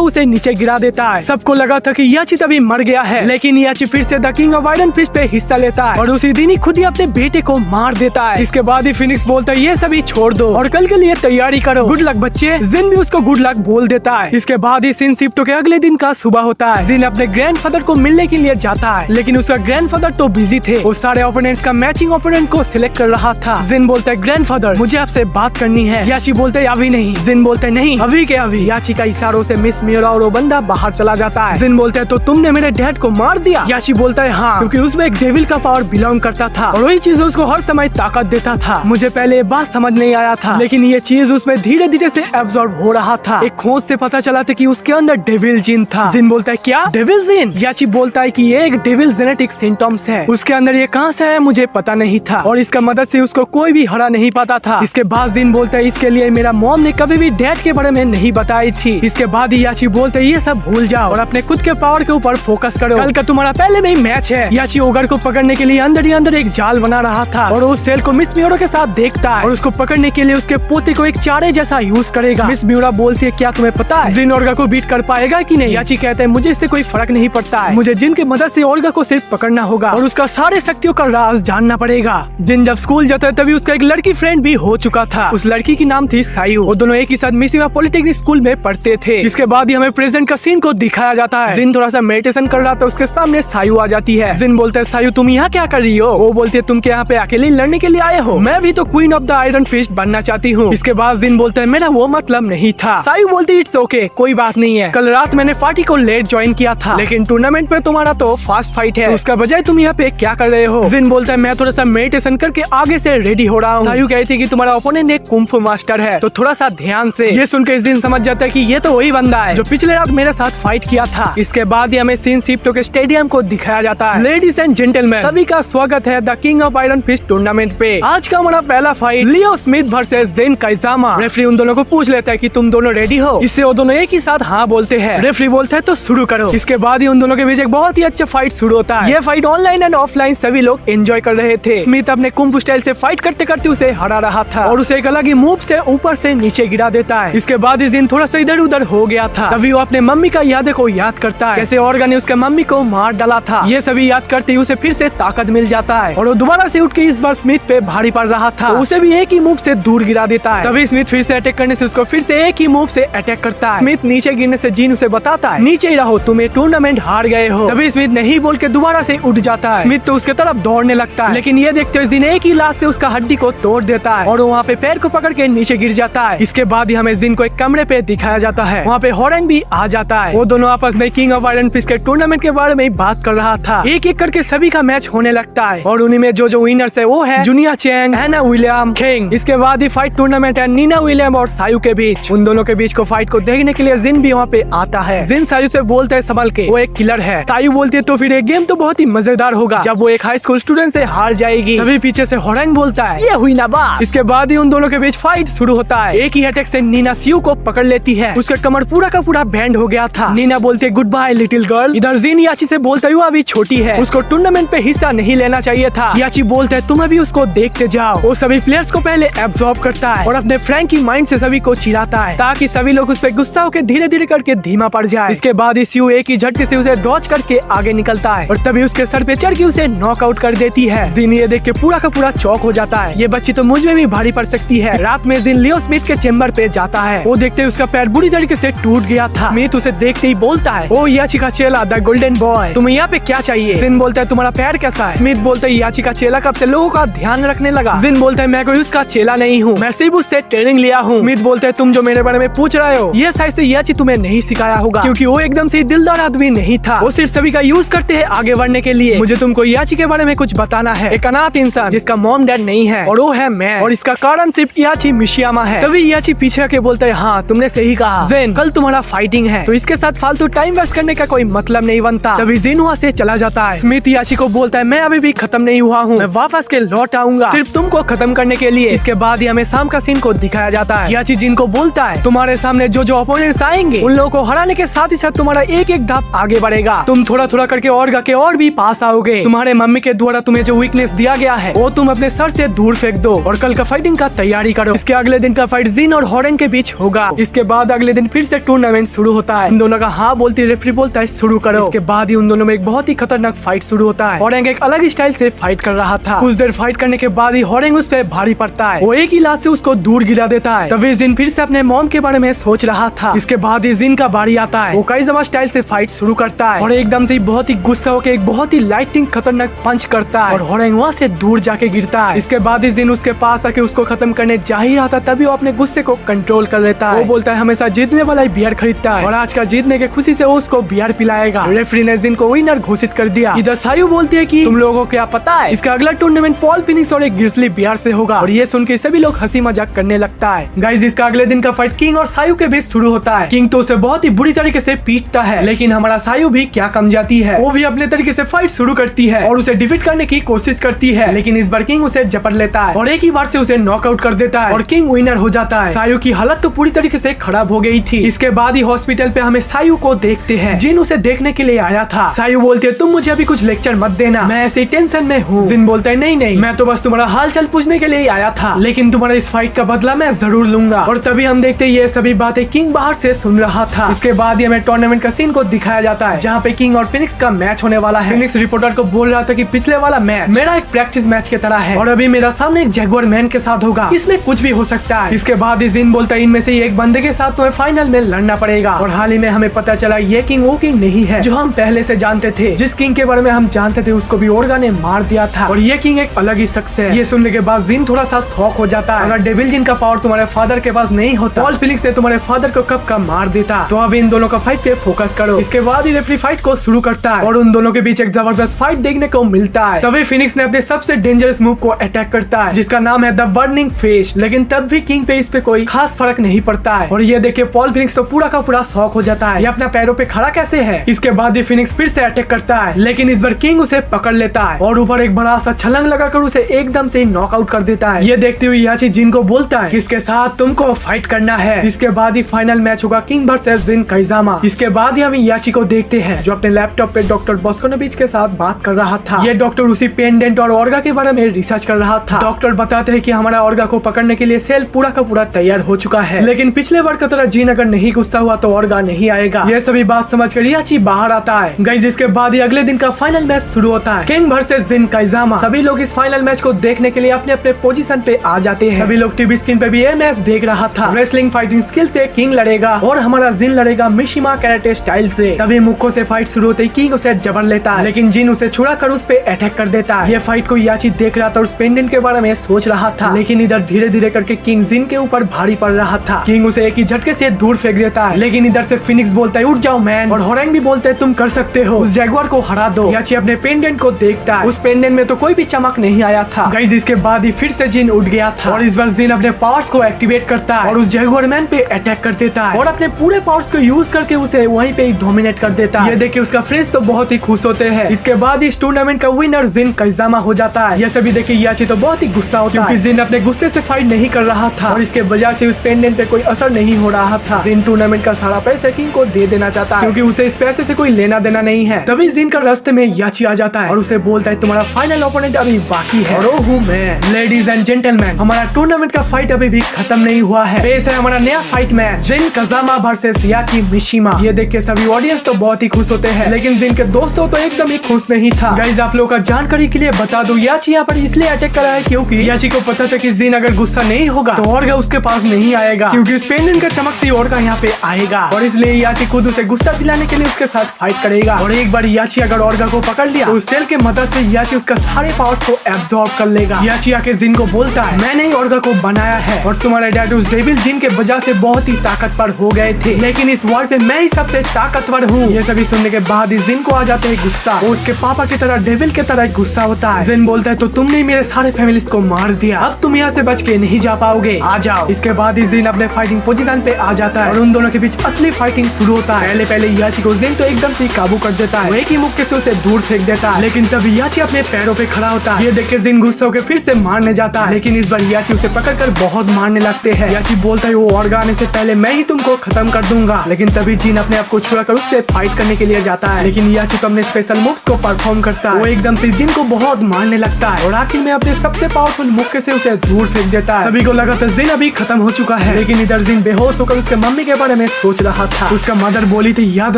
उसे नीचे गिरा देता है। सबको लगा था कि याची तभी मर गया है, लेकिन याची फिर से the king of iron fist पे हिस्सा लेता है और उसी दिन ही खुद ही अपने बेटे को मार देता है। इसके बाद ही फिनिक्स बोलता है ये सभी छोड़ दो और कल के लिए तैयारी करो, गुड लक बच्चे। जिन भी उसको गुड लक बोल देता है। इसके बाद ही सिन शिफ्टो के अगले दिन का सुबह होता है। जिन अपने ग्रैंडफादर को मिलने के लिए जाता है, लेकिन उसका ग्रैंडफादर तो बिजी थे, वो सारे ओपोनेंट्स का मैचिंग ओपोनेंट को सिलेक्ट कर रहा था। जिन बोलता है ग्रैंडफादर मुझे आपसे बात करनी है। याची बोलते है अभी नहीं। जिन बोलते है नहीं अभी के अभी। याची का इशारों से मिस मिउरा और वो बंदा बाहर चला जाता है। जिन बोलते है तो तुमने मेरे डैड को मार दिया। याची बोलता है हाँ, क्योंकि उसमें एक डेविल का पावर बिलोंग करता था और वही चीज उसको हर समय ताकत देता था। मुझे पहले ये बात समझ नहीं आया था, लेकिन ये चीज उसमें धीरे धीरे से एब्जॉर्ब हो रहा था। एक खोज से पता चला था कि उसके अंदर डेविल जीन था। जिन बोलता है क्या डेविल जीन। याची बोलता है कि ये एक डेविल जेनेटिक सिम्टम्स है, उसके अंदर ये कहां से है मुझे पता नहीं था और इसका मदद से उसको कोई भी हरा नहीं पाता था। इसके बाद जिन बोलता है इसके लिए मेरा मॉम ने कभी भी डैड के बारे में नहीं बताई थी। इसके बाद ही याची बोलते है ये सब भूल जाओ और अपने खुद के पावर के ऊपर फोकस करो, कल का तुम्हारा पहले में ही मैच है। याची ओगर को पकड़ने के लिए अंदर ही अंदर एक जाल बना रहा था और उस सेल को मिस मिउरा के साथ देखता है और उसको पकड़ने के लिए उसके पोते को एक चारे जैसा यूज करेगा। मिस मिउरा बोलती है क्या तुम्हें पता है जिन ओर्गा को बीट कर पाएगा कि नहीं। याची कहता है मुझे इससे कोई फर्क नहीं पड़ता है, मुझे जिन की मदद से ओर्गा को सिर्फ पकड़ना होगा और उसका सारे शक्तियों का राज जानना पड़ेगा। जिन जब स्कूल जाता है तभी उसका एक लड़की फ्रेंड भी हो चुका था। उस लड़की की नाम थी सायू। वो दोनों एक ही साथ मिशिमा पॉलिटेक्निक स्कूल में पढ़ते थे। इसके बाद ही हमें प्रेजेंट का सीन को दिखाया जाता है। जिन थोड़ा सा मेडिटेशन कर रहा था, उसके सामने सायू आ जाती है। जिन बोलता है सायू तुम यहाँ क्या कर रही हो। वो बोलती है तुम क्या यहाँ पे अकेले लड़ने के लिए आए हो, मैं भी तो queen of the iron fist बनना चाहती हूँ। इसके बाद जिन बोलता है मेरा वो मतलब नहीं था। सायू बोलती इट्स ओके, कोई बात नहीं है, कल रात मैंने पार्टी को लेट ज्वाइन किया था, लेकिन टूर्नामेंट पे तुम्हारा तो फास्ट फाइट है, तो उसका बजाय तुम यहाँ पे क्या कर रहे हो। जिन बोलता है मैं थोड़ा सा मेडिटेशन करके आगे से रेडी हो रहा हूँ। सायू कहती है कि तुम्हारा ओपोनेंट एक कुंफू मास्टर है, तो थोड़ा सा ध्यान से। ये सुनकर जिन समझ जाता है कि ये तो वही बंदा है जो पिछले रात मेरे साथ फाइट किया था। इसके बाद ही हमें सिन शिफ्टो के स्टेडियम को दिखाया जाता है। लेडीज एंड जेंटलमैन सभी का स्वागत है the king of iron fist tournament पे। आज का हमारा पहला fight Leo Smith versus Jin Kazama. Referee उन दोनों को पूछ लेता है कि तुम दोनों रेडी हो। इससे वो दोनों एक ही साथ हाँ बोलते हैं। रेफरी बोलता है तो शुरू करो। इसके बाद ही उन दोनों के बीच एक बहुत ही अच्छा फाइट शुरू होता है। ये फाइट ऑनलाइन एंड ऑफलाइन सभी लोग एंजॉय कर रहे थे। स्मिथ अपने कुंफू स्टाइल से फाइट करते करते उसे हरा रहा था और उसे एक अलग ही मूव से ऊपर से नीचे गिरा देता है। इसके बाद ही जिन थोड़ा सा इधर उधर हो गया था था। तभी वो अपने मम्मी का यादें को याद करता है, कैसे ऑर्गा ने उसके मम्मी को मार डाला था। ये सभी याद करते ही उसे फिर से ताकत मिल जाता है और वो दोबारा से उठ के इस बार स्मिथ पे भारी पड़ रहा था। तो उसे भी एक ही मूव से दूर गिरा देता है। तभी स्मिथ फिर से अटैक करने से उसको फिर से एक ही मूव से अटैक करता है। स्मिथ नीचे गिरने से जीन उसे बताता है, नीचे ही रहो, तुम ये टूर्नामेंट हार गए हो। तभी स्मिथ नहीं बोल के दोबारा से उठ जाता है। स्मिथ तो उसके तरफ दौड़ने लगता है, लेकिन ये देखते हुए जीन एक ही लात से उसका हड्डी को तोड़ देता है और वहाँ पे पैर को पकड़ के नीचे गिर जाता है। इसके बाद ही हमें जिन को एक कमरे पे दिखाया जाता है। वहाँ पे हॉरेंग भी आ जाता है। वो दोनों आपस में किंग ऑफ आयरन फिस्ट के टूर्नामेंट के बारे में बात कर रहा था। एक एक करके सभी का मैच होने लगता है और उन्हीं में जो विनर्स है वो है जूनिया चैंग, हैना विलियम, किंग। इसके बाद ही फाइट टूर्नामेंट है नीना विलियम और सायू के बीच। उन दोनों के बीच को फाइट को देखने के लिए जिन भी वहाँ पे आता है। जिन सायू से बोलता है संभल के, वो एक किलर है। सायू बोलती है तो फिर ये गेम तो बहुत ही मजेदार होगा जब वो एक हाई स्कूल स्टूडेंट से हार जाएगी। तभी पीछे से हॉरेंग बोलता है, ये हुई ना बात। इसके बाद ही उन दोनों के बीच फाइट शुरू होता है। एक ही अटैक से नीना सियू को पकड़ लेती है। उसका कमर पूरा का पूरा बैंड हो गया था। नीना बोलते है गुड बाय लिटिल गर्ल। इधर जिन याची से बोलता है वो अभी छोटी है, उसको टूर्नामेंट पे हिस्सा नहीं लेना चाहिए था। याची बोलता है तुम अभी उसको देखते जाओ। वो सभी प्लेयर्स को पहले एब्सॉर्ब करता है और अपने फ्रैंक की माइंड से सभी को चिढ़ाता है ताकि सभी लोग उस पर गुस्सा होकर धीरे धीरे करके धीमा पड़ जाए। इसके बाद ही सियू एक ही झटके से उसे डॉज करके आगे निकलता है और तभी उसके सर पे चढ़ के उसे नॉकआउट कर देती है। जिन ये देख के पूरा का पूरा चौक हो जाता है, ये बच्ची तो मुझ में भी भारी पड़ सकती है। रात में जिन लियो स्मिथ के चेम्बर पे जाता है। वो देखते उसका पैर बुरी तरीके से टूट गया था। स्मिथ उसे देखते ही बोलता है, ओ याची का चेला द गोल्डन बॉय, तुम्हें यहाँ पे क्या चाहिए? जिन बोलता है तुम्हारा पैर कैसा है? स्मिथ बोलता है याची का चेला कब से लोगों का ध्यान रखने लगा? जिन बोलता है मैं कोई उसका चेला नहीं हूँ, मैं सिर्फ उससे ट्रेनिंग लिया हूँ। स्मिथ बोलता है तुम जो मेरे बारे में पूछ रहे हो ये शायद से याची तुम्हें नहीं सिखाया होगा, क्योंकि वो एकदम से दिलदार आदमी नहीं था। वो सिर्फ सभी का यूज करते हैं आगे बढ़ने के लिए। मुझे तुमको याची के बारे में कुछ बताना है। एक अनाथ इंसान जिसका मॉम डैड नहीं है और वो है मैं, और इसका कारण सिर्फ याची मिशियामा है। तभी याची पीछे के बोलता है हाँ तुमने सही कहा जिन, कल तुम्हारा फाइटिंग है तो इसके साथ फालतू टाइम वेस्ट करने का कोई मतलब नहीं बनता। तभी जिन वहाँ से चला जाता है। स्मिथ याची को बोलता है मैं अभी भी खत्म नहीं हुआ हूँ, मैं वापस के लौट आऊंगा सिर्फ तुमको खत्म करने के लिए। इसके बाद ही हमें शाम का सीन को दिखाया जाता है। याची जिन को बोलता है तुम्हारे सामने जो अपोनेंट्स आएंगे उन लोगों को हराने के साथ ही साथ तुम्हारा एक एक धाप आगे बढ़ेगा। तुम थोड़ा थोड़ा करके और भी पास आओगे। तुम्हारे मम्मी के द्वारा तुम्हें जो वीकनेस दिया गया है वो तुम अपने सर से दूर फेंक दो और कल का फाइटिंग का तैयारी करो। इसके अगले दिन का फाइट जिन और हॉरेंग के बीच होगा। इसके बाद अगले दिन फिर से टूर्नामेंट शुरू होता है। इन दोनों का हाँ बोलती रेफरी बोलता है शुरू करो। इसके बाद ही उन दोनों में एक बहुत ही खतरनाक फाइट शुरू होता है। हॉरेंग एक अलग स्टाइल से फाइट कर रहा था। कुछ देर फाइट करने के बाद ही हॉरेंग उस पर भारी पड़ता है। वो एक ही लात से उसको दूर गिरा देता है। तभी जिन फिर से अपने मॉम के बारे में सोच रहा था। इसके बाद ही जिन का बारी आता है। वो काइज़ामा स्टाइल से फाइट शुरू करता है और एकदम से बहुत ही गुस्सा होकर एक बहुत ही लाइटिंग खतरनाक पंच करता है और हॉरेंग वहाँ से दूर जाके गिरता है। इसके बाद ही जिन उसके पास आके उसको खत्म करने जा ही रहा था, तभी वो अपने गुस्से को कंट्रोल कर लेता है। वो बोलता है हमेशा जीतने वाला ही बियर खरीदता है और आज का जीतने के खुशी से वो उसको बियर पिलाएगा। रेफरी ने जिन को विनर घोषित कर दिया। इधर सायू बोलती है कि तुम लोगों को क्या पता है इसका अगला टूर्नामेंट पॉल फिनिक्स और एक ग्रिजली बियर से होगा, और ये सुन के सभी लोग हंसी मजाक करने लगता है। गाइस इसका अगले दिन का फाइट किंग और सायू के बीच शुरू होता है। किंग तो उसे बहुत ही बुरी तरीके से पीटता है, लेकिन हमारा सायू भी क्या कम जाती है, वो भी अपने तरीके से फाइट शुरू करती है और उसे डिफीट करने की कोशिश करती है। लेकिन इस बार किंग उसे जपट लेता है और एक ही बार से उसे नॉकआउट कर देता है और किंग विनर हो जाता है। सायू की हालत तो पूरी तरीके से खराब हो गई थी। इसके बाद ही हॉस्पिटल पे हमें सायू को देखते हैं। जिन उसे देखने के लिए आया था। सायू बोलते है तुम मुझे अभी कुछ लेक्चर मत देना, मैं ऐसी टेंशन में हूँ। जिन बोलता है नहीं नहीं, मैं तो बस तुम्हारा हाल चाल पूछने के लिए आया था, लेकिन तुम्हारा इस फाइट का बदला मैं जरूर लूंगा। और तभी हम देखते ये सभी बातें किंग बाहर से सुन रहा था। इसके बाद ही हमें टूर्नामेंट का सीन को दिखाया जाता है, जहाँ पे किंग और फिनिक्स का मैच होने वाला है। फिनिक्स रिपोर्टर को बोल रहा था कि पिछले वाला मैच मेरा एक प्रैक्टिस मैच की तरह है और अभी मेरा सामने एक जैगुआर मैन के साथ होगा, इसमें कुछ भी हो सकता है। इसके बाद ही जिन बोलता है इनमें से एक बंदे के साथ तुम्हें फाइनल में लड़ना पड़ेगा। और हाल ही में हमें पता चला ये किंग वो किंग नहीं है जो हम पहले से जानते थे। जिस किंग के बारे में हम जानते थे उसको भी ओर्गा ने मार दिया था और ये किंग एक अलग ही शख्स है। ये सुनने के बाद जिन थोड़ा सा शॉक हो जाता है। अगर डेविल जिन का पावर तुम्हारे फादर के पास नहीं होता, पॉल फिनिक्स ने तुम्हारे फादर को कब का मार देता। तो अब इन दोनों का फाइट पे फोकस करो। इसके बाद ही रेफरी फाइट को शुरू करता है और उन दोनों के बीच एक जबरदस्त फाइट देखने को मिलता है। तभी फिनिक्स ने अपने सबसे डेंजरस मूव को अटैक करता है, जिसका नाम है द बर्निंग फेस। लेकिन तब भी किंग पे इस पे कोई खास फर्क नहीं पड़ता है और ये देखे पॉल फिनिक्स तो पूरा का पूरा शॉक हो जाता है, ये अपने पैरों पे खड़ा कैसे है। इसके बाद ही फिनिक्स फिर से अटैक करता है, लेकिन इस बार किंग उसे पकड़ लेता है और ऊपर एक बड़ा सा छलांग लगाकर उसे एकदम से नॉकआउट कर देता है। ये देखते हुए याची जिन को बोलता है किसके साथ तुमको फाइट करना है। इसके बाद ही फाइनल मैच होगा किंग वर्सेस जिन काइज़ामा। इसके बाद ही हम याची को देखते हैं जो अपने लैपटॉप पे डॉक्टर बॉस्कोनोविच के साथ बात कर रहा था। ये डॉक्टर उसी पेंडेंट और ओर्गा के बारे में रिसर्च कर रहा था। डॉक्टर बताते हैं कि हमारा ओर्गा को पकड़ने के लिए सेल पूरा का पूरा तैयार हो चुका है, लेकिन पिछले बार की तरह जिन अगर नहीं गुस्सा गुस्सा हुआ तो ओर्गा नहीं आएगा। ये सभी बात समझ कर याची बाहर आता है। गाइस इसके बाद ही अगले दिन का फाइनल मैच शुरू होता है, किंग वर्सेस जिन काइजामा। सभी लोग इस फाइनल मैच को देखने के लिए अपने अपने पोजीशन पे आ जाते हैं। सभी लोग टीवी स्क्रीन पे भी ये मैच देख रहा था। रेसलिंग फाइटिंग स्किल से किंग लड़ेगा और हमारा जिन लड़ेगा मिशिमा कैरेटे स्टाइल से। तभी मुक्को से फाइट शुरू होते ही किंग उसे जबर लेता है, लेकिन जिन उसे छुड़ा कर उस पे अटैक कर देता है। ये फाइट को याची देख रहा था और उस पेंडेंट के बारे में सोच रहा था, लेकिन इधर धीरे धीरे करके किंग जिन के ऊपर भारी पड़ रहा था। किंग उसे एक ही झटके से दूर फेंक देता है, लेकिन इधर से फिनिक्स बोलता है उठ जाओ मैन, और होरेंग भी बोलते है तुम कर सकते हो, उस जैगुआर को हरा दो। याची अपने पेंडेंट को देखता है, उस पेंडेंट में तो कोई भी चमक नहीं आया था। गाइस इसके बाद ही फिर से जिन उठ गया था और इस बार जिन अपने पावर्स को एक्टिवेट करता है और उस जैगुआर मैन पे अटैक कर देता है और अपने पूरे पावर्स को यूज करके उसे वहीं पे डोमिनेट कर देता है। ये देख के उसका फ्रेंड्स तो बहुत ही खुश होते हैं। इसके बाद इस टूर्नामेंट का विनर जिन काइजामा हो जाता है। ये सभी देख के याची तो बहुत ही गुस्सा होता है, क्योंकि जिन अपने गुस्से से फाइट नहीं कर रहा था और इसके वजह से उस पेंडेंट पे कोई असर नहीं हो रहा था। जिन टूर्नामेंट का सारा पैसा किंग को दे देना चाहता है, क्योंकि उसे इस पैसे से कोई लेना देना नहीं है। तभी जिन का रास्ते में याची आ जाता है और उसे बोलता है तुम्हारा फाइनल ओपोनेंट अभी बाकी है, और वो हूँ मैं। लेडीज एंड जेंटलमैन, हमारा टूर्नामेंट का फाइट अभी भी खत्म नहीं हुआ है। पेश है हमारा नया फाइट मैच, जिन काइजामा वर्सेस याची मिशिमा। ये देख के सभी ऑडियंस तो बहुत ही खुश होते हैं, लेकिन जिन के दोस्तों तो एकदम ही खुश नहीं था। गाइस आप लोगों का जानकारी के लिए बता दूं, याची यहाँ पर इसलिए अटैक करा है क्योंकि याची को पता था कि जिन अगर गुस्सा नहीं होगा तो ओर्गा उसके पास नहीं आएगा, क्योंकि इस पेंडेंट का चमक से ओर्गा यहाँ पे आएगा, और इसलिए याची खुद उसे गुस्सा दिलाने के लिए उसके साथ फाइट करेगा। और एक बार याची अगर ओर्गा को पकड़ लिया तो उस सेल के मदद से याची उसका सारे पावर्स को एब्जॉर्ब कर लेगा। याची आके जिन को बोलता है मैंने ही ओर्गा को बनाया है और तुम्हारे डैड उस डेविल जिन के वजह से बहुत ही ताकतवर हो गए थे, लेकिन इस वॉर पे मैं ही सबसे ताकतवर हूँ। ये सभी सुनने के बाद ही जिन को आ जाते है गुस्सा, वो उसके पापा की तरह डेविल की तरह गुस्सा होता है। जिन बोलता है तो तुमने मेरे सारे फैमिलीज को मार दिया, अब तुम यहाँ से बच के नहीं जा पाओगे, आ जाओ। इसके बाद ही जिन अपने फाइटिंग पोजीशन पे आ जाता है और उन दोनों के बीच असली फाइटिंग शुरू होता है। पहले याची को जिन तो एकदम से काबू कर देता है, एक ही मुक्के से उसे दूर फेंक देता है, लेकिन तभी याची अपने पैरों पे खड़ा होता है। ये देख के जिन गुस्सा होकर फिर से मारने जाता है, लेकिन इस बार याची उसे पकड़कर बहुत मारने लगते हैं। याची बोलता है वो ओर्गा आने से पहले मैं ही तुमको खत्म कर दूंगा, लेकिन तभी जिन अपने आप को छुड़ाकर उससे फाइट करने के लिए जाता है, लेकिन याची तो अपने स्पेशल मूव्स को परफॉर्म करता है। वो एकदम से जिन को बहुत मारने लगता है और आखिर में अपने सबसे पावरफुल मुक्के से उसे दूर फेंक देता है। सभी को लगा था जिन अभी खत्म हो चुका है, लेकिन इधर जिन बेहोश होकर उसके मम्मी के बारे में सोच रहा था। उसका मदर बोली थी याद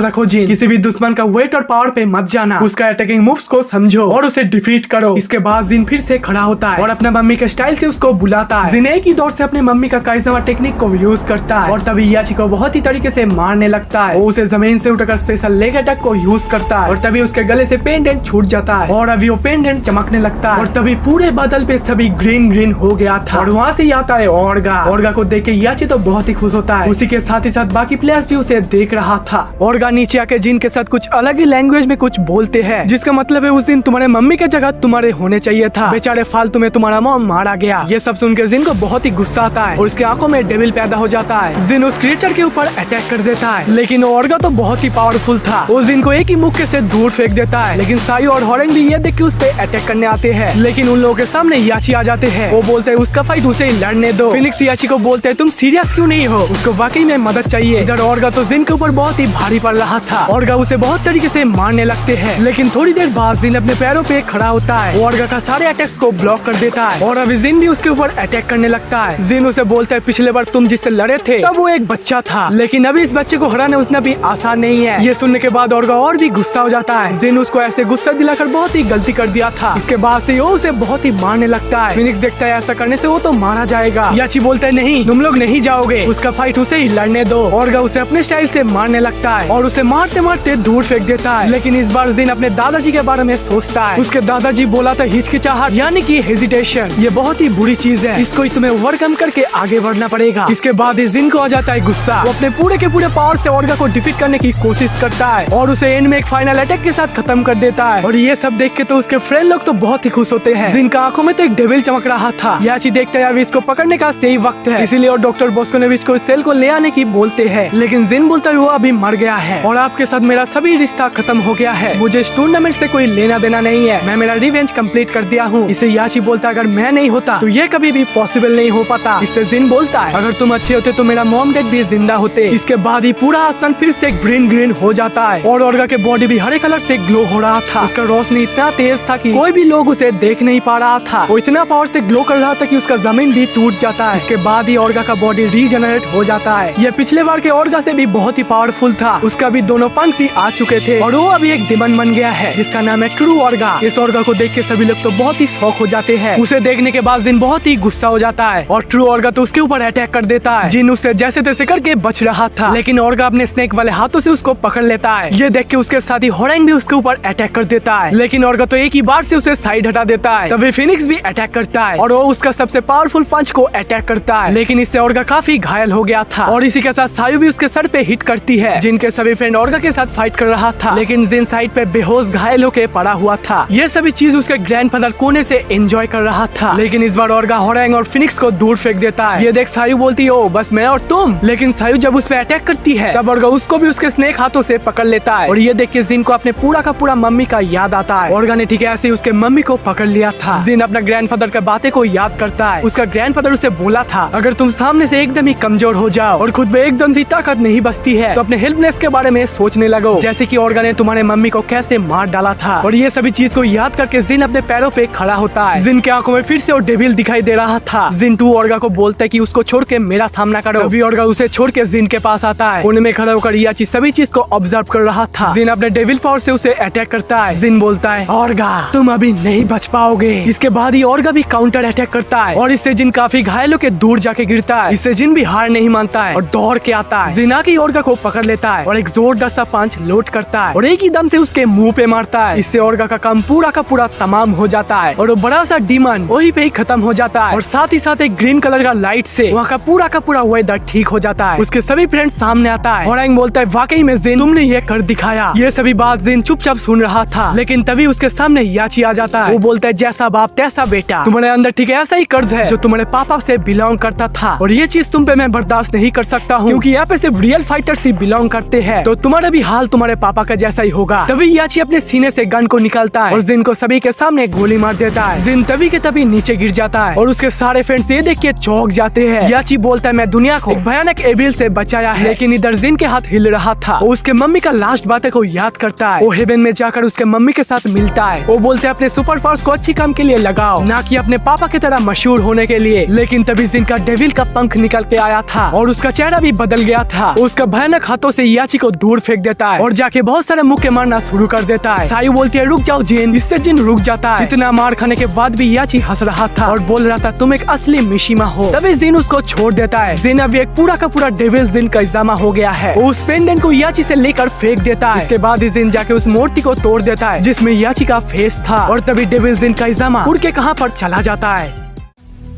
रखो जिन, किसी भी दुश्मन का वेट और पावर पे मत जाना, उसका अटैकिंग मूव्स को समझो और उसे डिफीट करो। इसके बाद जिन फिर से खड़ा होता है और अपना मम्मी के स्टाइल से उसको बुलाता है। जिन एक ही दौर से अपने मम्मी का काइजामा टेक्निक को यूज करता है और तभी याची को बहुत ही तरीके से मारने लगता है। वो उसे जमीन से उठाकर स्पेशल लेग अटैक को यूज करता है और तभी उसके गले से पेंडेंट छूट जाता है और अभी वो पेंडेंट चमकने लगता है और तभी पूरे बादल पे सभी ग्रीन ग्रीन हो गया था। और वहाँ से आता है ओर्गा। ओर्गा को देख के याची तो बहुत ही खुश होता है, उसी के साथ ही साथ बाकी प्लेयर्स भी उसे देख रहा था। ओर्गा नीचे आके जिन के साथ कुछ अलग ही लैंग्वेज में कुछ बोलते हैं, जिसका मतलब है उस दिन तुम्हारे मम्मी के जगह तुम्हारे होने चाहिए था, बेचारे फालतू में तुम्हारा मॉम मारा गया। ये सब सुन के जिन को बहुत ही गुस्सा आता है और उसके आंखों में डेविल पैदा हो जाता है। जिन उस क्रिएचर के ऊपर अटैक कर देता है, लेकिन ओर्गा तो बहुत ही पावरफुल था, उस दिन को एक ही मुक्के से दूर फेंक देता है। लेकिन साई और होरेंग भी ये देख के उस पे अटैक करने आते हैं, लेकिन उन लोगों के सामने याची आ जाते हैं। वो बोलते हैं उसका फाइट उसे ही लड़ने दो। फिनिक्स याची को बोलते हैं तुम सीरियस क्यों नहीं हो, उसको वाकई में मदद चाहिए। इधर ओर्गा तो जिन के ऊपर बहुत ही भारी पड़ रहा था। ओर्गा उसे बहुत तरीके से मारने लगते हैं, लेकिन थोड़ी देर बाद जिन अपने पैरों पे खड़ा होता है, ओर्गा का सारे अटैक्स को ब्लॉक कर देता है और अभी जिन भी उसके ऊपर अटैक करने लगता है। जिन उसे बोलता है पिछले बार तुम जिससे लड़े थे तब वो एक बच्चा था, लेकिन अभी इस बच्चे को हराना उतना भी आसान नहीं है। ये सुनने के बाद ओर्गा और भी गुस्सा हो जाता है। जिन उसको ऐसे गुस्सा दिलाकर बहुत ही गलती कर दिया था। इसके बाद से वो उसे बहुत ही मारने लगता है। फिनिक्स देखता है ऐसा करने से वो तो मारा जाएगा। याची बोलता है नहीं तुम लोग नहीं जाओगे, उसका फाइट उसे ही लड़ने दो। ओर्गा उसे अपने स्टाइल से मारने लगता है और उसे मारते मारते दूर फेंक देता है। लेकिन इस बार जिन अपने दादाजी के बारे में सोचता है। उसके दादाजी बोला था हिचकिचाहट यानी कि हेजिटेशन, ये बहुत ही बुरी चीज है, इसको तुम्हें ओवरकम करके आगे बढ़ना पड़ेगा। इसके बाद जिन को आ जाता है गुस्सा। वो अपने पूरे के पूरे पावर से ओर्गा को डिफीट करने की कोशिश करता है और उसे एंड में एक फाइनल अटैक के साथ खत्म कर देता है। और ये सब देख के तो उसके फ्रेंड लोग तो बहुत ही खुश होते हैं। जिन का आंखों में तो एक डेविल चमक रहा था। याची देखता है अभी इसको पकड़ने का सही वक्त है, इसीलिए और डॉक्टर बॉस्को ने इसको सेल को ले आने की बोलते हैं। लेकिन जिन बोलता है वो अभी मर गया है और आपके साथ मेरा सभी रिश्ता खत्म हो गया है, मुझे इस टूर्नामेंट से कोई लेना देना नहीं है, मैं मेरा रिवेंज कंप्लीट कर दिया हूँ। इसे याची बोलता है अगर मैं नहीं होता तो ये कभी भी पॉसिबल नहीं हो पाता। इससे जिन बोलता है अगर तुम अच्छे होते तो मेरा मॉम डैड भी जिंदा होते। इसके बाद ही पूरा आसमान फिर से ग्रीन ग्रीन हो जाता है और ओर्गा के बॉडी भी हरे कलर से ग्लो हो रहा था। उसका रोशनी इतना तेज था कि कोई भी लोग उसे देख नहीं पा रहा था। वो इतना पावर से ग्लो कर रहा था कि उसका जमीन भी टूट जाता है। इसके बाद ही ओर्गा का बॉडी रीजनरेट हो जाता है। ये पिछले तलवार के ओर्गा से भी बहुत ही पावरफुल था। उसका भी दोनों पंख भी आ चुके थे और वो अभी एक डिमन बन गया है जिसका नाम है ट्रू ओर्गा। इस ओर्गा को देख के सभी लोग तो बहुत ही शौक हो जाते हैं। उसे देखने के बाद जिन बहुत ही गुस्सा हो जाता है और ट्रू ओर्गा तो उसके ऊपर अटैक कर देता है। जिन उससे जैसे तैसे करके बच रहा था, लेकिन ओर्गा अपने स्नेक वाले हाथों से उसको पकड़ लेता है। ये देख के उसके साथ ही होरेंग भी उसके ऊपर अटैक कर देता है, लेकिन ओर्गा तो एक ही बार से उसे साइड हटा देता है। तभी फिनिक्स भी अटैक करता है और वो उसका सबसे पावरफुल पंच को अटैक करता है, लेकिन इससे ओर्गा काफी घायल हो गया था। और इसी के साथ सायु भी उसके सर पे हिट करती है। जिनके सभी फ्रेंड ओर्गा के साथ फाइट कर रहा था, लेकिन जिन साइड पे बेहोश घायल होके पड़ा हुआ था। ये सभी चीज उसके ग्रैंडफादर कोने से एंजॉय कर रहा था, लेकिन इस बार ओर्गा होरेंग और फिनिक्स को दूर फेंक देता है। ये देख सायु बोलती है, ओ बस मैं और तुम। लेकिन सायु जब उस पे अटैक करती है तब ओर्गा उसको भी उसके स्नेक हाथों से पकड़ लेता है। और ये देख के जिन को अपने पूरा का पूरा मम्मी का याद आता है। ओर्गा ने ठीक है ऐसे ही उसके मम्मी को पकड़ लिया था। जिन अपना ग्रैंडफादर का बातें को याद करता है। उसका ग्रैंडफादर उसे बोला था, अगर तुम सामने से एकदम ही कमजोर हो जाओ और खुद में एकदम से ताकत नहीं बचती है तो अपने हेल्पलेस के बारे में सोचने लगो, जैसे कि ओर्गा ने तुम्हारे मम्मी को कैसे मार डाला था। और ये सभी चीज को याद करके जिन अपने पैरों पे खड़ा होता है। जिन के आंखों में फिर से वो डेविल दिखाई दे रहा था। जिन टू ओर्गा को बोलता है कि उसको छोड़ के मेरा सामना करो। तभी ओर्गा उसे छोड़ के जिन के पास आता है। कोने में खड़ा होकर याची सभी चीज को ऑब्जर्व कर रहा था। जिन अपने डेविल पावर से उसे अटैक करता है। जिन बोलता है, ओर्गा तुम अभी नहीं बच पाओगे। इसके बाद ही ओर्गा भी काउंटर अटैक करता है और इससे जिन काफी घायल होकर दूर जाके गिरता है। इससे जिन भी हार नहीं मानता है और दौड़ के आता है। जिन आके ओर्गा को पकड़ लेता है और एक जोरदार सा पंच लोड करता है और एक ही दम से उसके मुंह पे मारता है। इससे ओर्गा का काम पूरा का पूरा तमाम हो जाता है और वो बड़ा सा डीमन वहीं पे ही खत्म हो जाता है। और साथ ही साथ एक ग्रीन कलर का लाइट से वहाँ का पूरा वेदर ठीक हो जाता है। उसके सभी फ्रेंड्स सामने आता है। होरेंग बोलता है, वाकई में जिन तुमने ये कर दिखाया। ये सभी बात जिन चुपचाप सुन रहा था, लेकिन तभी उसके सामने याची आ जाता है। वो बोलता है, जैसा बाप तैसा बेटा। तुम्हारे अंदर ठीक है ऐसा ही कर्ज है जो तुम्हारे पापा से बिलोंग करता था और ये चीज तुम पे मैं बर्दाश्त नहीं कर सकता हूँ, क्योंकि यहाँ पे सिर्फ रियल फाइटर्स ही बिलोंग करते हैं। तो तुम्हारा भी हाल तुम्हारे पापा का जैसा ही होगा। तभी याची अपने सीने से गन को निकालता है और जिन को सभी के सामने गोली मार देता है। जिन तभी के तभी नीचे गिर जाता है और उसके सारे फ्रेंड्स ये देख के चौंक जाते हैं। याची बोलता है, मैं दुनिया को एक भयानक एविल से बचाया है, लेकिन इधर जिन के हाथ हिल रहा था। वो उसके मम्मी का लास्ट बातें को याद करता है। वो हेवन में जाकर उसके मम्मी के साथ मिलता है। वो बोलते हैं, अपने सुपर पावर्स को अच्छी काम के लिए लगाओ, ना कि अपने पापा की तरह मशहूर होने के लिए। लेकिन तभी जिन का डेविल का पंख निकल के आया था और उसका चेहरा भी बदल गया था। उसका भयानक हाथों से याची को दूर फेंक देता है और जाके बहुत सारे मुक्के मारना शुरू कर देता है। सायु बोलती है, रुक जाओ जिन। इससे जिन रुक जाता है। इतना मार खाने के बाद भी याची हंस रहा था और बोल रहा था, तुम एक असली मिशिमा हो। तभी जिन उसको छोड़ देता है। जिन अभी एक पूरा का पूरा डेविल जिन का इजामा हो गया है। वो उस पेंडेंट को याची से लेकर फेंक देता है। इसके बाद जिन जाके उस मूर्ति को तोड़ देता है जिसमें याची का फेस था और तभी डेविल जिन का इजामा उड़ के कहां पर चला जाता है।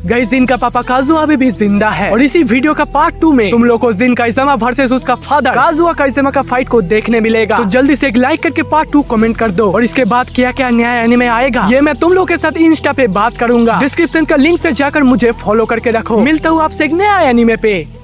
गाइस, जिन का पापा काजुआ अभी भी जिंदा है और इसी वीडियो का पार्ट 2 में तुम लोग को जिन काइजामा वर्सेस उसका फादर काजुआ काइजामा का फाइट को देखने मिलेगा। तो जल्दी से एक लाइक करके पार्ट 2 कमेंट कर दो। और इसके बाद क्या क्या नया एनीमे आएगा ये मैं तुम लोग के साथ इंस्टा पे बात करूंगा। डिस्क्रिप्शन का लिंक से जाकर मुझे फॉलो करके रखो। मिलता हूँ आपसे एक नया एनीमे पे।